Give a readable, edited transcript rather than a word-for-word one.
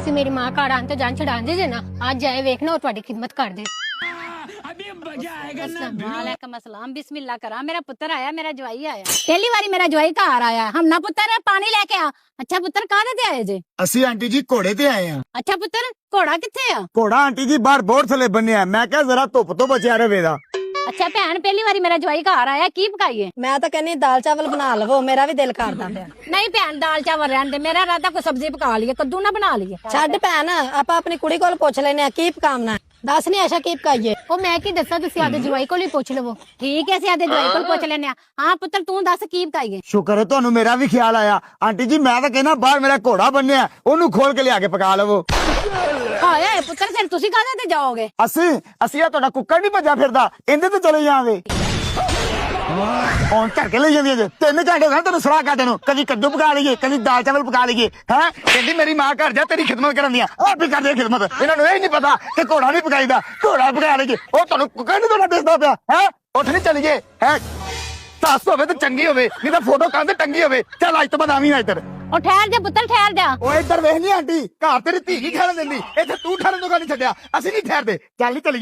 ਤੁਸੀਂ ਮੇਰੀ ਮਾਂ ਘਰ ਆਣ ਤੋਂ ਜਾਨ ਛਡਾਉਂਦੇ ਜੇ ਨਾ, ਅੱਜ ਆਏ ਵੇਖਣਾ ਉਹ ਤੁਹਾਡੀ ਖਿਦਮਤ ਕਰ ਦੇ। वालेकुम अस्सलाम, बिस्मिल्लाह करा। मेरा पुत्र आया, मेरा जवाई आया। पहली बारी मेरा जवाई घर आया। हम ना पुत्र पानी लेके आ। अच्छा पुत्र काहदे ते आए जे? ਅਸੀਂ ਆਂਟੀ ਜੀ ਘੋੜੇ ਤੇ ਆਏ ਆ। अच्छा पुत्र घोड़ा किथे आ? ਘੋੜਾ ਆਂਟੀ ਜੀ ਬਾਹਰ ਬੋਰਡ ਥਲੇ ਬੰਨਿਆ, ਮੈਂ ਕਿਹਾ ਜ਼ਰਾ ਧੁੱਪ ਤੋਂ ਬਚਿਆ ਰਵੇ ਦਾ। अच्छा भैन पहली बारी मेरा जवाई घर आया, की पकाइए? मैं तो कहनी दाल चावल बना लवो, मेरा भी दिल करदा पिया। नहीं भैन दाल चावल रहने दे, मेरा राता कोई सब्जी पका लिए, कद्दू ना बना लिए। छड्ड भैन, आपां अपनी कुड़ी कोल पुछ लेने की पकावना। दस नहीं ऐसा की पकाइए। ਉਹ ਮੈਂ ਕੀ ਦੱਸਾਂ, ਤੁਸੀਂ ਆਦੇ ਜਵਾਈ ਕੋਲ ਹੀ ਪੁੱਛ ਲਵੋ। ठीक है, ਅਸੀਂ ਆਦੇ ਜਵਾਈ ਕੋਲ ਪੁੱਛ ਲੈਨੇ ਆ। ਹਾਂ ਪੁੱਤਰ ਤੂੰ ਦੱਸ ਕੀ ਪਕਾਈਏ? ਸ਼ੁਕਰ ਹੈ ਤੁਹਾਨੂੰ ਮੇਰਾ ਵੀ ਖਿਆਲ ਆਇਆ। ਆਂਟੀ ਜੀ ਮੈਂ ਤਾਂ ਕਹਿੰਦਾ ਬਾਹਰ ਮੇਰਾ ਘੋੜਾ ਬੰਨਿਆ, ਉਹਨੂੰ ਖੋਲ ਕੇ ਲਿਆ ਕੇ ਪਕਾ ਲਵੋ। ਹਾਏ ਪੁੱਤਰ ਫਿਰ ਤੁਸੀਂ ਕਾਹਦੇ ਤੇ ਜਾਓਗੇ? ਅਸੀਂ ਆ ਤੁਹਾਡਾ ਕੁੱਕਰ ਨਹੀਂ ਭੱਜਾ ਫਿਰਦਾ, ਇਹਦੇ ਤੇ ਚਲੇ ਜਾਵੇ। ਹੁਣ ਝੜਕੇ ਲਈ ਜਾਂਦੀਆਂ ਜੇ 3 ਘੰਟੇ ਹੋ ਗਏ ਤੈਨੂੰ ਸਲਾਹ ਕਰਦੇ ਨੂੰ, ਕਦੀ ਕੱਦੂ ਪਕਾ ਲਈਏ, ਕਦੀ ਦਾਲ ਚਾਵਲ ਪਕਾ ਲਈਏ। ਹੈ ਕਹਿੰਦੀ ਮੇਰੀ ਮਾਂ ਘਰ ਜਾ ਤੇਰੀ ਖਿਦਮਤ ਕਰਨ ਦੀਆਂ, ਆਪ ਹੀ ਕਰਦੇ ਖਿਦਮਤ। ਇਹਨਾਂ ਨੂੰ ਇਹ ਨਹੀਂ ਪਤਾ ਕਿ ਘੋੜਾ ਨਹੀਂ ਪਕਾਈਦਾ, ਘੋੜਾ ਪਕਾ ਲਈਏ। ਉਹ ਤੁਹਾਨੂੰ ਕੁੱਕਰ ਨਹੀਂ ਤੁਹਾਡਾ ਦਿਸਦਾ ਪਿਆ ਹੈ? ਉੱਠ ਨਹੀਂ ਚੱਲੀਏ ਹੈ? ਸੱਸ ਹੋਵੇ ਤਾਂ ਚੰਗੀ ਹੋਵੇ, ਨਹੀਂ ਤਾਂ ਫੋਟੋ ਕੰਧ ਟੰਗੀ ਹੋਵੇ। ਚੱਲ ਅੱਜ ਤੋਂ ਬਾਅਦ ਆਵੀਂ ਨਾ ਇੱਧਰ। ਉਹ ਠਹਿਰ ਜਾ ਪੁੱਤਰ ਠਹਿਰ ਜਾ। ਓਏ ਇੱਧਰ ਵੇਖ ਨਹੀਂ ਆਂਟੀ, ਘਰ ਤੇਰੀ ਧੀ ਨਹੀਂ ਠਹਿਰਨ ਦਿੰਦੀ, ਇੱਥੇ ਤੂੰ ਠਹਿਰਨ ਤੋਂ ਨਹੀਂ ਛੱਡਿਆ। ਅਸੀਂ ਨਹੀਂ ਠਹਿਰਦੇ, ਚੱਲ ਨਹੀਂ ਚੱਲੀਏ।